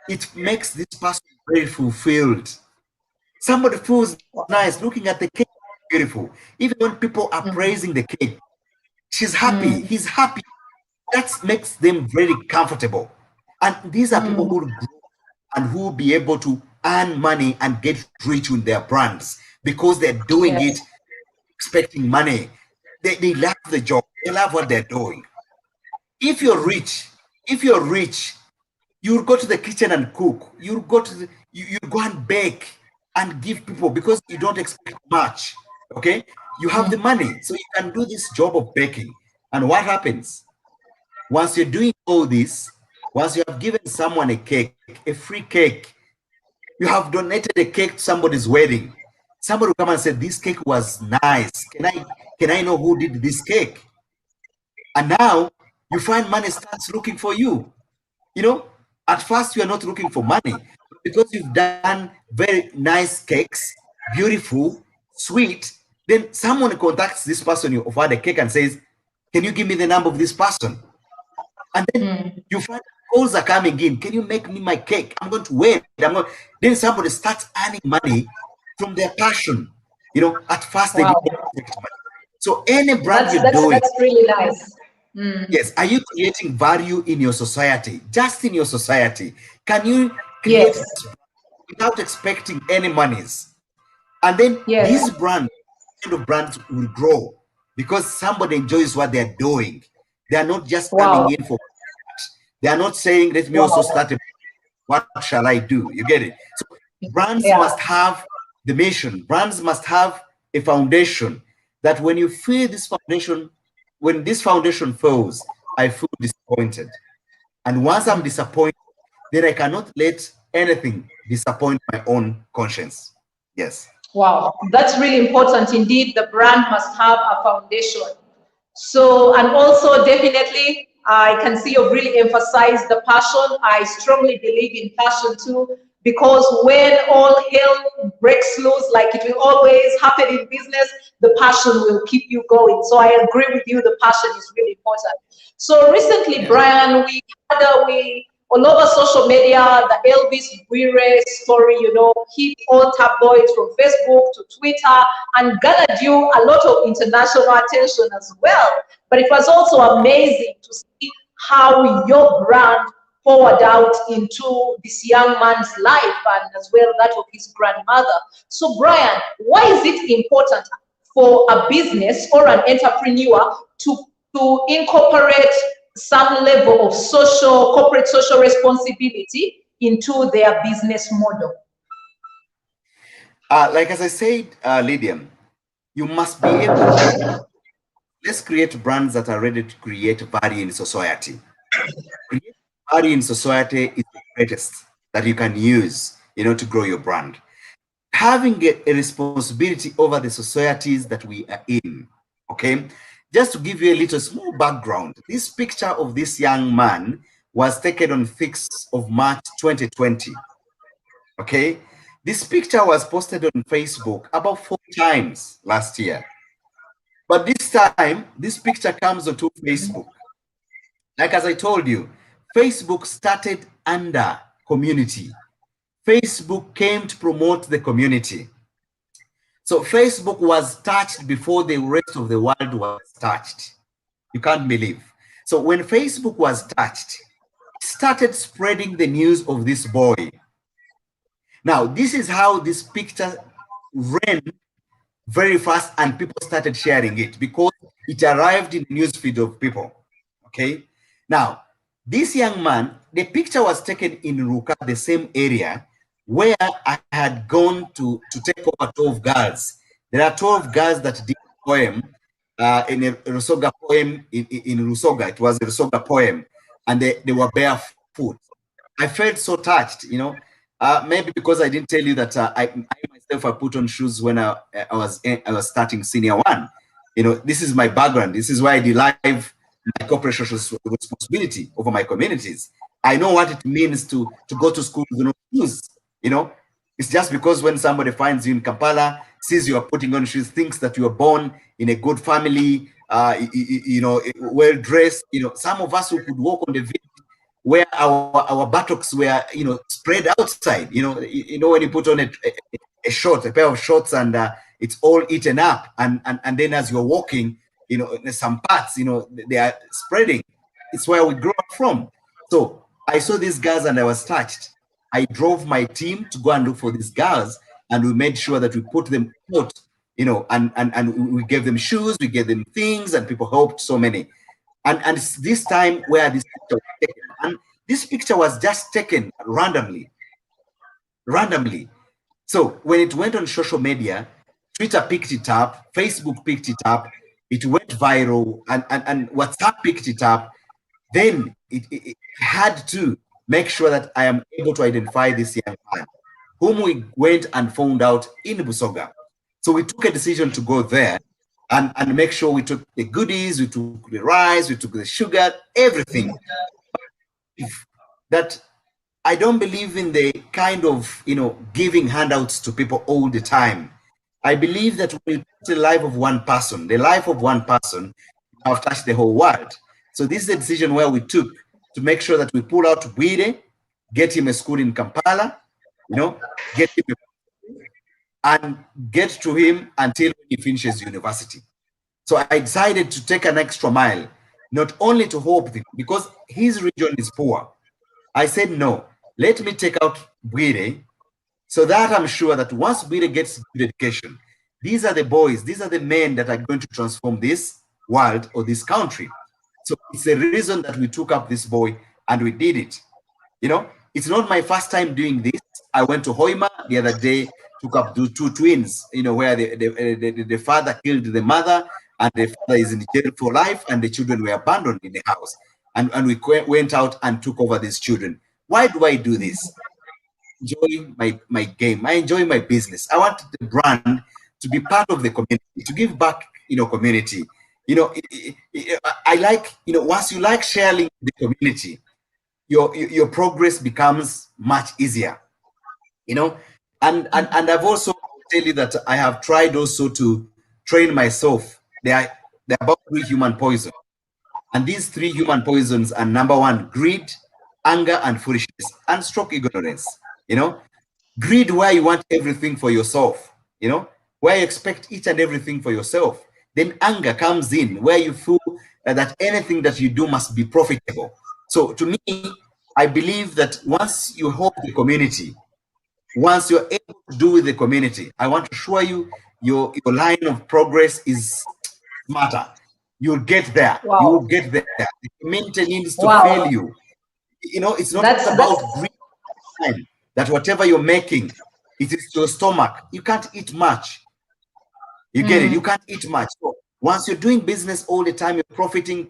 B: it makes this person very fulfilled. Somebody feels nice looking at the cake, beautiful. Even when people are praising the cake, she's happy, he's happy. That makes them very comfortable. And these are people who will grow and who will be able to earn money and get rich with their brands, because they're doing it expecting money. They love the job. They love what they're doing. If you're rich, you'll go to the kitchen and cook. You'll go to you go and bake and give people, because you don't expect much. Okay, you have the money, so you can do this job of baking. And what happens once you're doing all this? Once you have given someone a cake, a free cake, you have donated a cake to somebody's wedding, somebody will come and say, this cake was nice, can I know who did this cake? And now you find money starts looking for you. You know, at first you are not looking for money, because you've done very nice cakes, beautiful, sweet. Then someone contacts this person you offered a cake and says, can you give me the number of this person? And then you find calls are coming in. Can you make me my cake? I'm going to wait. Then somebody starts earning money from their passion. You know, at first they didn't expect money. So any brand you're doing,
A: that's really nice.
B: yes, are you creating value in your society? Just in your society, can you create
A: Yes.
B: without expecting any monies? And then
A: Yes.
B: these brands, kind of brands, will grow because somebody enjoys what they're doing. They are not just coming in for. They are not saying, "Let me also start a. What shall I do?" You get it? So brands must have the mission. Brands must have a foundation that when you feel this foundation, when this foundation fails, I feel disappointed. And once I'm disappointed, then I cannot let anything disappoint my own conscience. Yes.
A: Wow, that's really important. Indeed, the brand must have a foundation. So, and also definitely, I can see you've really emphasized the passion. I strongly believe in passion too, because when all hell breaks loose, like it will always happen in business, the passion will keep you going. So I agree with you, the passion is really important. So recently, Brian, we all over social media, the Elvis Guire story, you know, hit all tabloids from Facebook to Twitter and gathered you a lot of international attention as well. But it was also amazing to see how your brand poured out into this young man's life and as well that of his grandmother. So Brian, why is it important for a business or an entrepreneur to incorporate some level of corporate social responsibility into their business model?
B: Like as I said, Lydia, you must be able to, let's create brands that are ready to create value in society. Create value in society is the greatest that you can use, you know, to grow your brand. Having a responsibility over the societies that we are in, okay? Just to give you a little small background, this picture of this young man was taken on 6th of March 2020, okay? This picture was posted on Facebook about 4 times last year. But this time, this picture comes onto Facebook. Like as I told you, Facebook started under community. Facebook came to promote the community. So Facebook was touched before the rest of the world was touched. You can't believe. So when Facebook was touched, it started spreading the news of this boy. Now, this is how this picture ran very fast and people started sharing it because it arrived in the newsfeed of people. Okay. Now, this young man, the picture was taken in Ruka, the same area where I had gone to take over 12 girls. There are 12 girls that did a poem in a Rusoga poem in Rusoga. It was a Rusoga poem, and they were barefoot. I felt so touched, you know. Maybe because I didn't tell you that I myself I put on shoes when I was starting senior one. You know, this is my background. This is why I derive my corporate social responsibility over my communities. I know what it means to go to school with no shoes. You know, it's just because when somebody finds you in Kampala, sees you are putting on shoes, thinks that you are born in a good family, you know, well dressed. You know, some of us who could walk on the village where our buttocks were, you know, spread outside. You know when you put on a pair of shorts, and it's all eaten up, and then as you're walking, you know, some parts, you know, they are spreading. It's where we grew up from. So I saw these girls and I was touched. I drove my team to go and look for these girls, and we made sure that we put them out, you know, and we gave them shoes, we gave them things, and people helped so many. And it's this time where this picture was taken. And this picture was just taken randomly. So when it went on social media, Twitter picked it up, Facebook picked it up, it went viral, and WhatsApp picked it up. Then it had to make sure that I am able to identify this young man, whom we went and found out in Busoga. So we took a decision to go there and make sure we took the goodies, we took the rice, we took the sugar, everything. That I don't believe in the kind of, you know, giving handouts to people all the time. I believe that when you touch the life of one person, the life of one person, have touched the whole world. So this is a decision where we took to make sure that we pull out Bwire, get him a school in Kampala, get him and get to him until he finishes university. So I decided to take an extra mile, not only to help him, because his region is poor. I said, no, let me take out Bwire, so that I'm sure that once Bwire gets good education, these are the boys, these are the men that are going to transform this world or this country. So it's the reason that we took up this boy and we did it. It's not my first time doing this. I went to Hoima the other day, took up two twins, where the father killed the mother and the father is in jail for life and the children were abandoned in the house. And we went out and took over these children. Why do I do this? Enjoy my game. I enjoy my business. I want the brand to be part of the community, to give back, community. I like, once you like sharing the community, your progress becomes much easier, and I've also tell you that I have tried also to train myself. They're about 3 human poison, and these 3 human poisons are: number 1, greed, anger, and foolishness, and stroke ignorance. Greed, where you want everything for yourself, where you expect each and everything for yourself. Then anger comes in, where you feel that anything that you do must be profitable. So to me, I believe that once you help the community, once you're able to do with the community, I want to assure you, your line of progress is smarter. You'll get there.
A: Wow.
B: You will get there. The community needs to feel you. It's not about greed, that whatever you're making, it is to your stomach. You can't eat much. You get it? You can't eat much. So once you're doing business all the time, you're profiting,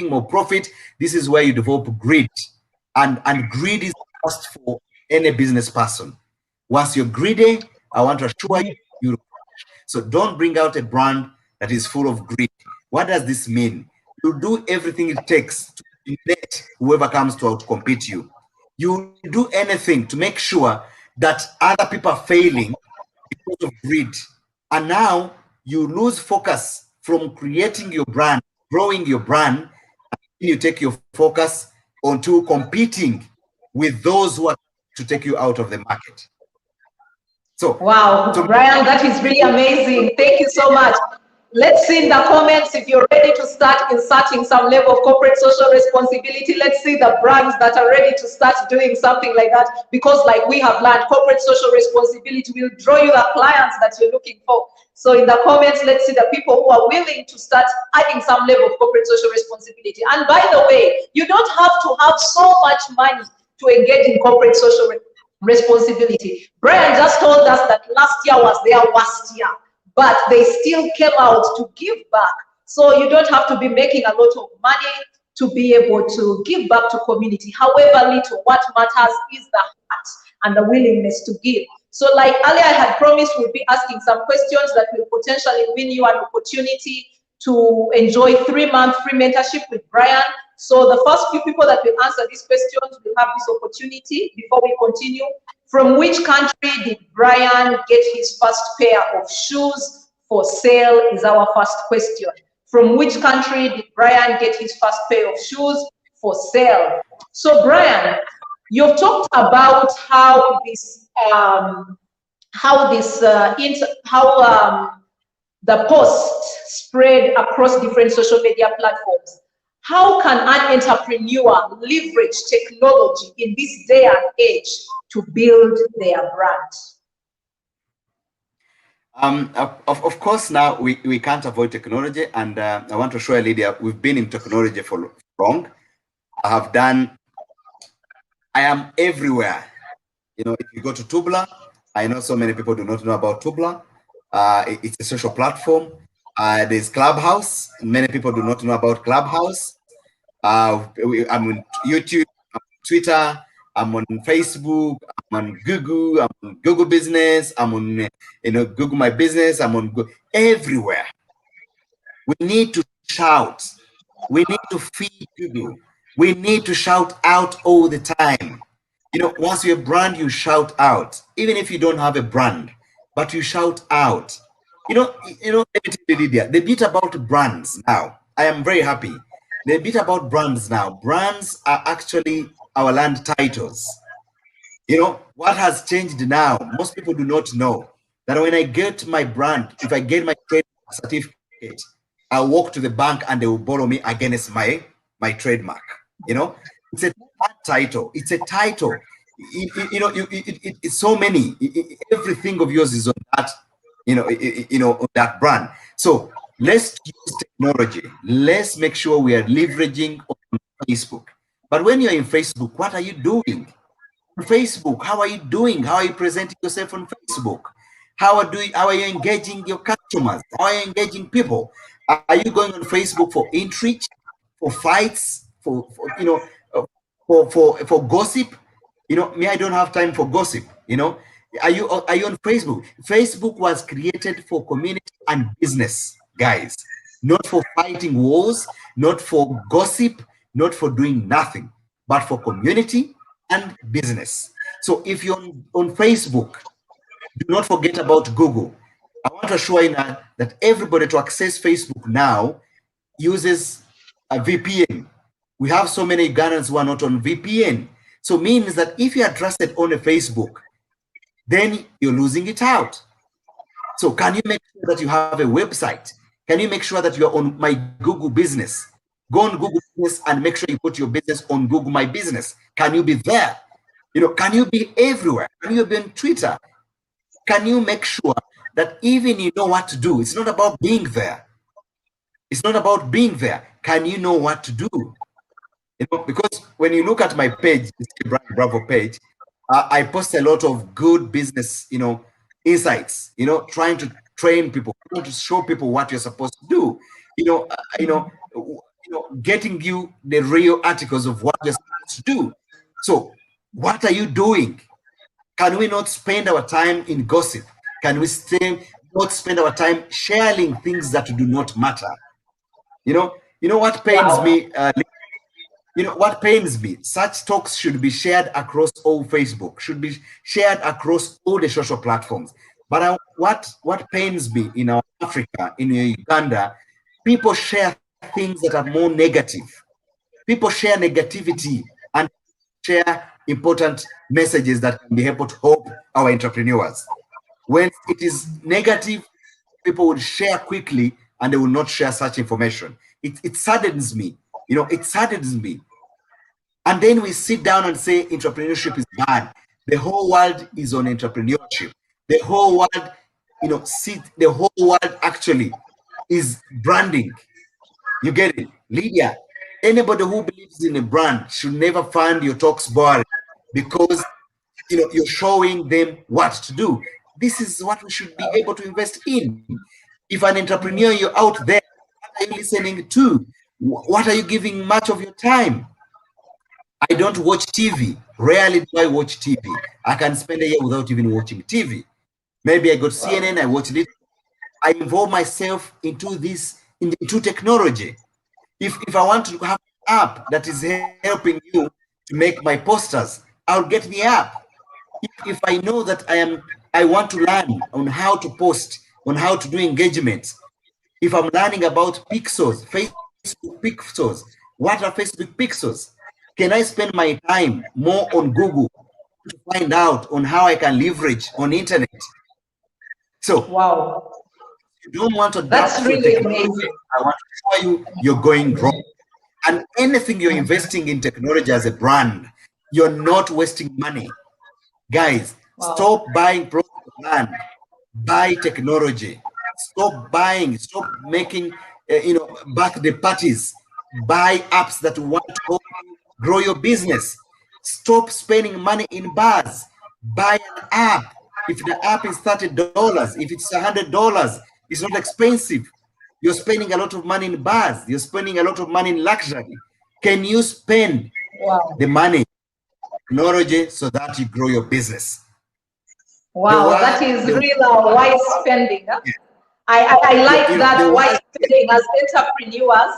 B: more profit. This is where you develop greed. And greed is cost for any business person. Once you're greedy, I want to assure you, so don't bring out a brand that is full of greed. What does this mean? You do everything it takes to let whoever comes to outcompete you. You do anything to make sure that other people are failing because of greed. And now you lose focus from creating your brand, growing your brand, and you take your focus onto competing with those who are to take you out of the market. So
A: wow, Brian, that is really amazing. Thank you so much. Let's see in the comments if you're ready to start inserting some level of corporate social responsibility. Let's see the brands that are ready to start doing something like that, because like we have learned, corporate social responsibility will draw you the clients that you're looking for. So in the comments, let's see the people who are willing to start adding some level of corporate social responsibility. And by the way, you don't have to have so much money to engage in corporate social responsibility. Brian just told us that last year was their worst year, but they still came out to give back. So you don't have to be making a lot of money to be able to give back to community. However little, what matters is the heart and the willingness to give. So like earlier I had promised, we'll be asking some questions that will potentially win you an opportunity to enjoy 3-month free mentorship with Brian. So the first few people that will answer these questions will have this opportunity. Before we continue, from which country did Brian get his first pair of shoes for sale is our first question. From which country did Brian get his first pair of shoes for sale? So Brian, you've talked about how the post spread across different social media platforms. How can an entrepreneur leverage technology in this day and age to build their brand?
B: Of course, now we can't avoid technology, and I want to show you, Lydia, we've been in technology for long. I am everywhere. If you go to Tubla, I know so many people do not know about Tubla. It's a social platform. There's Clubhouse. Many people do not know about Clubhouse. I'm on YouTube, I'm on Twitter, I'm on Facebook, I'm on Google, I'm on Google Business, I'm on Google My Business, I'm on Google, everywhere. We need to shout. We need to feed Google. We need to shout out all the time. Once you're a brand, you shout out. Even if you don't have a brand, but you shout out. Let me tell you, Lydia, the bit about brands now, I am very happy. The bit about brands now. Brands are actually our land titles. You know, what has changed now, most people do not know that when I get my brand, if I get my trade certificate, I'll walk to the bank and they will borrow me against my trademark. You know, it's a title. It's a title. It's so many. Everything of yours is on that, on that brand. So let's use technology. Let's make sure we are leveraging on Facebook. But when you're in Facebook, what are you doing? Facebook, how are you doing? How are you presenting yourself on Facebook? How are you engaging your customers? How are you engaging people? Are you going on Facebook for intrigue, for fights, for gossip? You know, me, I don't have time for gossip. You know, are you on Facebook? Facebook was created for community and business, guys, not for fighting wars, not for gossip, not for doing nothing, but for community and business. So if you're on Facebook, do not forget about Google. I want to assure you now that everybody to access Facebook now uses a VPN. We have so many Ugandans who are not on VPN. So it means that if you are trusted on a Facebook, then you're losing it out. So can you make sure that you have a website? Can you make sure that you're on My Google Business? Go on Google Business and make sure you put your business on Google My Business. Can you be there? You know, can you be everywhere? Can you be on Twitter? Can you make sure that even you know what to do? It's not about being there. It's not about being there. Can you know what to do? You know, because when you look at my page, Yesigye Brian Bravo page, I post a lot of good business, insights. Trying to train people, trying to show people what you're supposed to do. Getting you the real articles of what you're supposed to do. So, what are you doing? Can we not spend our time in gossip? Can we not spend our time sharing things that do not matter? You know what pains me. What pains me. Such talks should be shared across all Facebook. Should be shared across all the social platforms. But what pains me in our Africa, in Uganda, people share things that are more negative. People share negativity and share important messages that can be able to help our entrepreneurs. When it is negative, people will share quickly and they will not share such information. It saddens me. It saddens me. And then we sit down and say entrepreneurship is bad. The whole world is on entrepreneurship. The whole world, the whole world actually is branding. You get it? Lydia, anybody who believes in a brand should never find your talks boring because you're showing them what to do. This is what we should be able to invest in. If an entrepreneur, you're out there, what are you listening to? What are you giving much of your time? I don't watch TV. Rarely do I watch TV. I can spend a year without even watching TV. Maybe I got CNN, I watch it. I involve myself into technology. If I want to have an app that is helping you to make my posters, I'll get the app. If I know that I want to learn on how to post, on how to do engagement, if I'm learning about pixels, Facebook pixels, what are Facebook pixels? Can I spend my time more on Google to find out on how I can leverage on internet? So, you don't want to
A: That's really amazing.
B: I want to show you you're going wrong. And anything you're investing in technology as a brand, you're not wasting money. Guys, stop buying plots of land. Buy technology. Stop making, birthday parties. Buy apps that want to help you grow your business. Stop spending money in bars. Buy an app. If the app is $30, if it's $100, it's not expensive. You're spending a lot of money in bars. You're spending a lot of money in luxury. Can you spend the money, technology, so that you grow your business?
A: Wow, that is real wise spending. Huh? I like that wise spending. As entrepreneurs,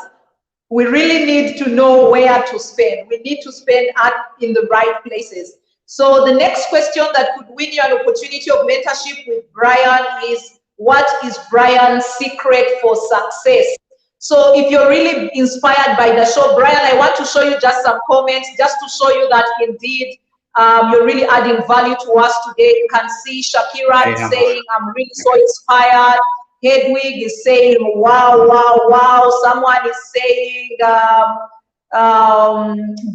A: we really need to know where to spend. We need to spend in the right places. So the next question that could win you an opportunity of mentorship with Brian is, what is Brian's secret for success? So if you're really inspired by the show, Brian, I want to show you just some comments just to show you that indeed you're really adding value to us today. You can see Shakira is saying, I'm really so inspired. Hedwig is saying, wow, wow, wow. Someone is saying,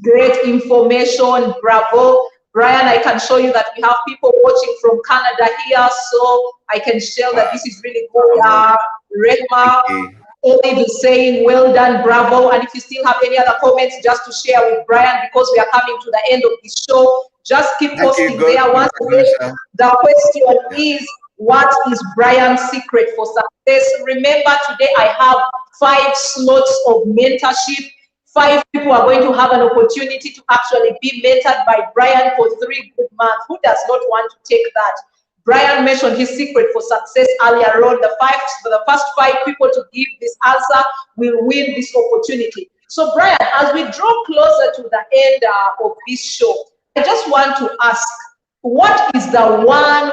A: great information, bravo. Brian, I can show you that we have people watching from Canada here, so I can share that this is really good. Redma, Olive is saying, well done, bravo. And if you still have any other comments just to share with Brian, because we are coming to the end of the show, just keep posting there. Once again, the question is, what is Brian's secret for success? Remember, today I have 5 slots of mentorship. 5 people are going to have an opportunity to actually be mentored by Brian for 3 good months. Who does not want to take that? Brian mentioned his secret for success earlier on. The first 5 people to give this answer will win this opportunity. So Brian, as we draw closer to the end of this show, I just want to ask, what is the one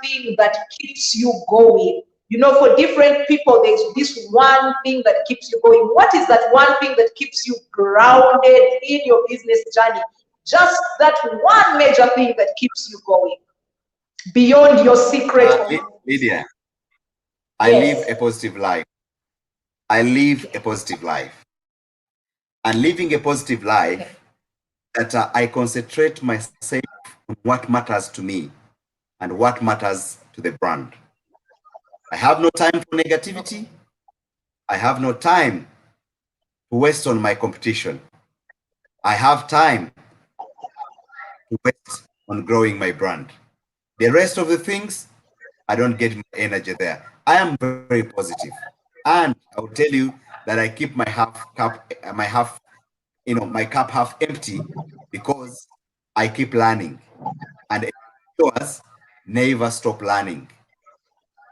A: thing that keeps you going? You know, for different people, there's this one thing that keeps you going. What is that one thing that keeps you grounded in your business journey? Just that one major thing that keeps you going beyond your secret.
B: Lydia, I live a positive life. I live a positive life. And living a positive life, that I concentrate myself on what matters to me and what matters to the brand. I have no time for negativity. I have no time to waste on my competition. I have time to waste on growing my brand. The rest of the things, I don't get my energy there. I am very positive. And I will tell you that I keep my cup half empty, because I keep learning. And entrepreneurs never stop learning.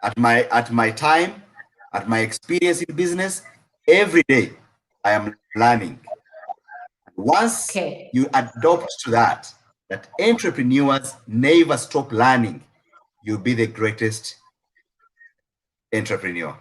B: At my time, at my experience in business, every day I am learning. Once you adopt to that entrepreneurs never stop learning, you'll be the greatest entrepreneur.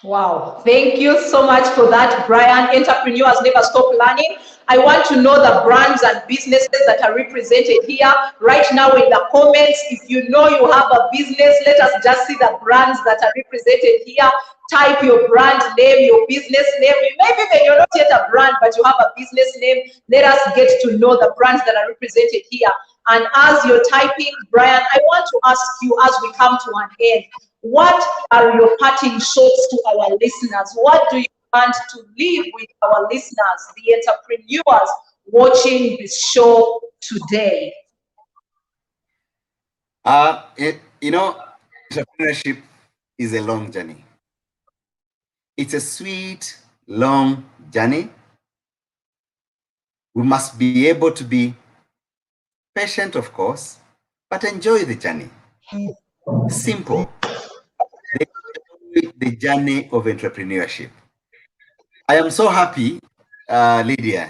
A: Wow, thank you so much for that, Brian. Entrepreneurs never stop learning. I want to know the brands and businesses that are represented here right now in the comments. If you know you have a business, let us just see the brands that are represented here. Type your brand name, your business name. Maybe when you're not yet a brand, but you have a business name. Let us get to know the brands that are represented here. And as you're typing, Brian, I want to ask you, as we come to an end, what are your parting shots to our listeners? What do you want to leave with our listeners, the entrepreneurs watching this show today?
B: Entrepreneurship is a long journey. It's a sweet, long journey. We must be able to be patient, of course, but enjoy the journey. Simple. The journey of entrepreneurship. I am so happy, Lydia,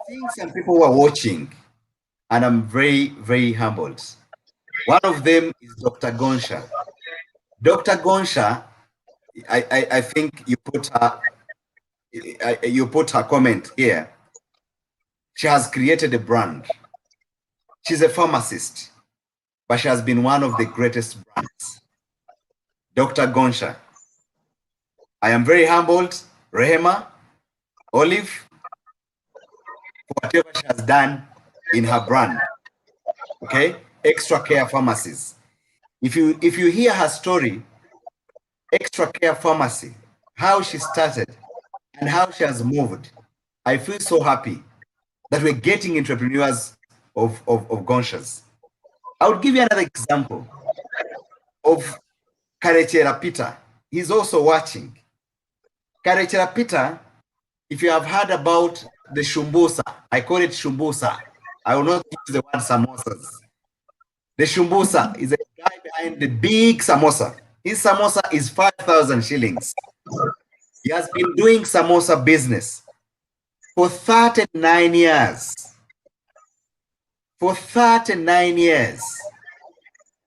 B: seeing some people who are watching, and I'm very, very humbled. One of them is Dr. Gonsha. Dr. Gonsha, I think you put her comment here. She has created a brand. She's a pharmacist, but she has been one of the greatest brands. Dr. Gonsha, I am very humbled. Rehema, Olive, for whatever she has done in her brand. Okay, Extra Care Pharmacies. If you hear her story, Extra Care Pharmacy, how she started and how she has moved, I feel so happy that we're getting entrepreneurs of Gonshas. I would give you another example of Karechera Peter. He's also watching. Karechera Peter, if you have heard about the shumbusa, I call it shumbusa. I will not use the word samosas. The shumbusa is a guy behind the big samosa. His samosa is 5,000 shillings. He has been doing samosa business for 39 years. For 39 years.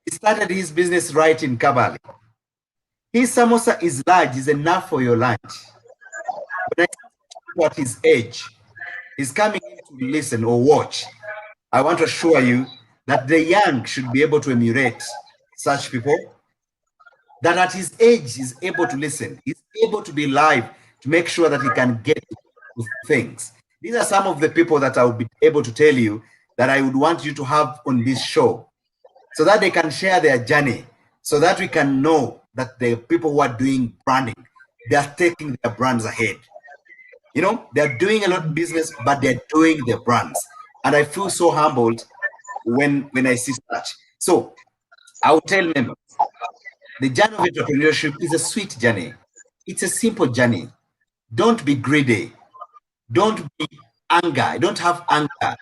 B: He started his business right in Kabali. His samosa is large, is enough for your lunch. When I see at his age, he's coming in to listen or watch. I want to assure you that the young should be able to emulate such people, that at his age is able to listen, he's able to be live to make sure that he can get to things. These are some of the people that I would be able to tell you that I would want you to have on this show, so that they can share their journey, so that we can know that the people who are doing branding, they are taking their brands ahead. You know, they're doing a lot of business, but they're doing their brands. And I feel so humbled when I see such. So I will tell members, the journey of entrepreneurship is a sweet journey. It's a simple journey. Don't be greedy. Don't be anger. Don't have anger.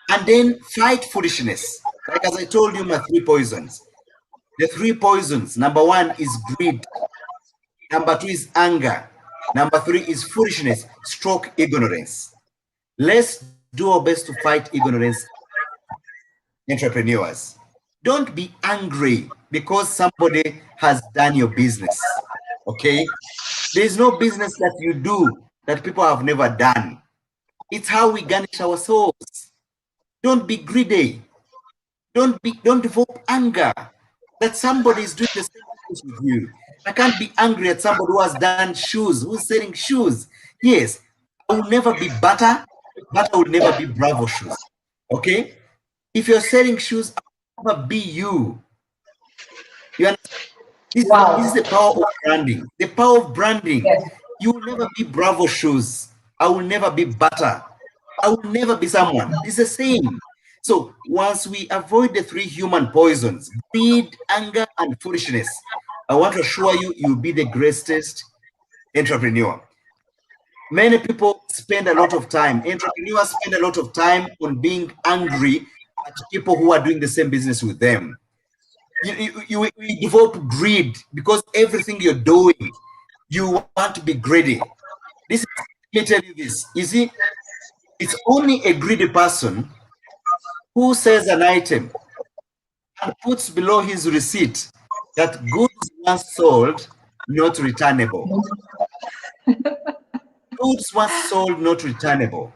B: And then fight foolishness. Like as I told you, my 3 poisons. The 3 poisons. Number 1 is greed. Number 2 is anger. Number 3 is foolishness, stroke ignorance. Let's do our best to fight ignorance, entrepreneurs. Don't be angry because somebody has done your business, okay? There's no business that you do that people have never done. It's how we garnish our souls. Don't be greedy. Don't develop anger that somebody is doing the same things with you. I can't be angry at somebody who has done shoes, who's selling shoes. Yes, I will never be Butter. Butter will never be Bravo shoes. Okay? If you're selling shoes, I will never be you. You understand? This is the power of branding. The power of branding. Yes. You will never be Bravo shoes. I will never be Butter. I will never be someone. It's the same. So once we avoid the 3 human poisons, greed, anger, and foolishness, I want to assure you, you'll be the greatest entrepreneur. Many people spend a lot of time, entrepreneurs spend a lot of time on being angry at people who are doing the same business with them. You develop greed because everything you're doing, you want to be greedy. Let me tell you this. You see, it's only a greedy person who sells an item and puts below his receipt that goods once sold, not returnable. Goods once sold, not returnable.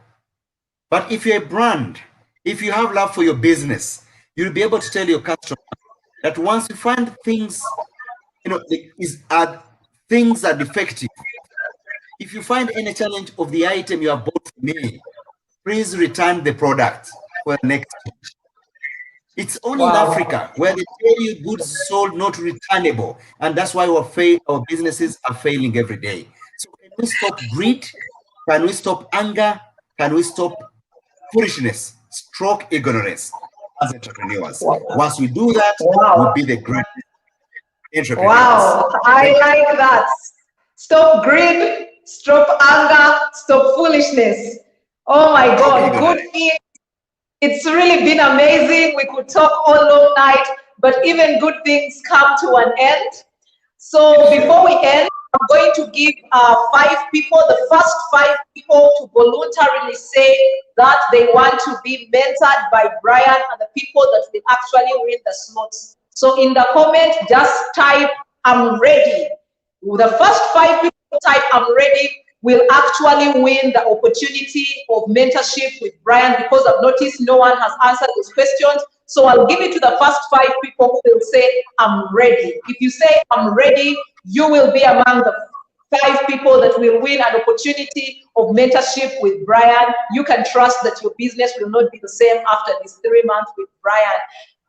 B: But if you're a brand, if you have love for your business, you'll be able to tell your customer that once you find things, you know, things are defective. If you find any challenge of the item you have bought from me, please return the product for the next change. It's only in Africa where they tell you goods sold not returnable, and that's why our businesses are failing every day. So can we stop greed? Can we stop anger? Can we stop foolishness, stroke ignorance as entrepreneurs? Once we do that, we'll be the greatest entrepreneurs.
A: Wow, I like that. Stop greed, stop anger, stop foolishness. Oh my God, good thing. It's really been amazing. We could talk all night, but even good things come to an end. So before we end, I'm going to give 5 people, the first 5 people to voluntarily say that they want to be mentored by Brian, and the people that will actually win the slots. So in the comment, just type, I'm ready. The first 5 people type, I'm ready, will actually win the opportunity of mentorship with Brian, because I've noticed no one has answered these questions. So I'll give it to the first 5 people who will say, I'm ready. If you say, I'm ready, you will be among the 5 people that will win an opportunity of mentorship with Brian. You can trust that your business will not be the same after these 3 months with Brian.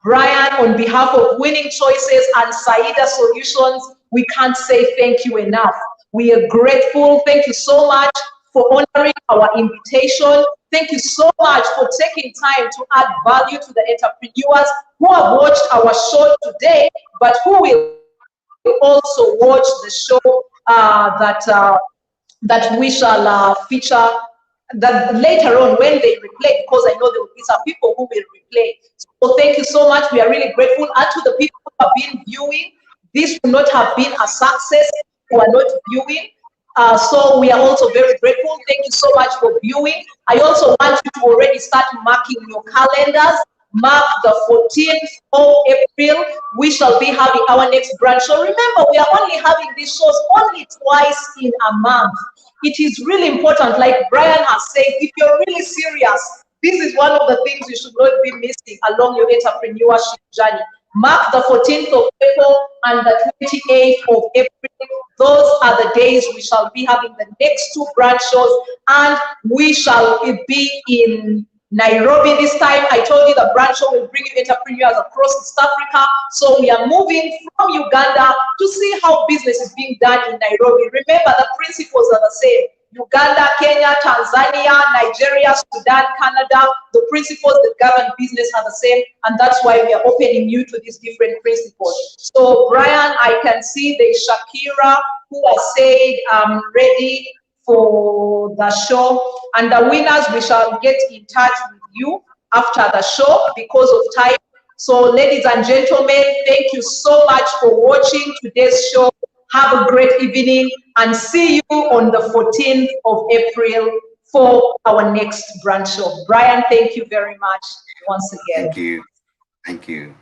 A: Brian, on behalf of Winning Choices and Saida Solutions, we can't say thank you enough. We are grateful. Thank you so much for honoring our invitation. Thank you so much for taking time to add value to the entrepreneurs who have watched our show today, but who will also watch the show that we shall feature that later on when they replay, because I know there will be some people who will replay. So thank you so much. We are really grateful. And to the people who have been viewing, this would not have been a success who are not viewing. So we are also very grateful. Thank you so much for viewing. I also want you to already start marking your calendars mark the 14th of April, we shall be having our next branch. So remember, we are only having these shows only twice in a month. It is really important, like Brian has said, if you're really serious, this is one of the things you should not be missing along your entrepreneurship journey. Mark the 14th of April and the 28th of April. Those are the days we shall be having the next two branch shows, and we shall be in Nairobi this time. I told you the branch show will bring you entrepreneurs across East Africa. So we are moving from Uganda to see how business is being done in Nairobi. Remember, the principles are the same. Uganda, Kenya, Tanzania, Nigeria, Sudan, Canada, the principles that govern business are the same, and that's why we are opening you to these different principles. So Brian, I can see there's Shakira who has said, I'm ready for the show, and the winners, we shall get in touch with you after the show because of time. So ladies and gentlemen, thank you so much for watching today's show. Have a great evening and see you on the 14th of April for our next branch show. Brian, thank you very much once again.
B: Thank you. Thank you.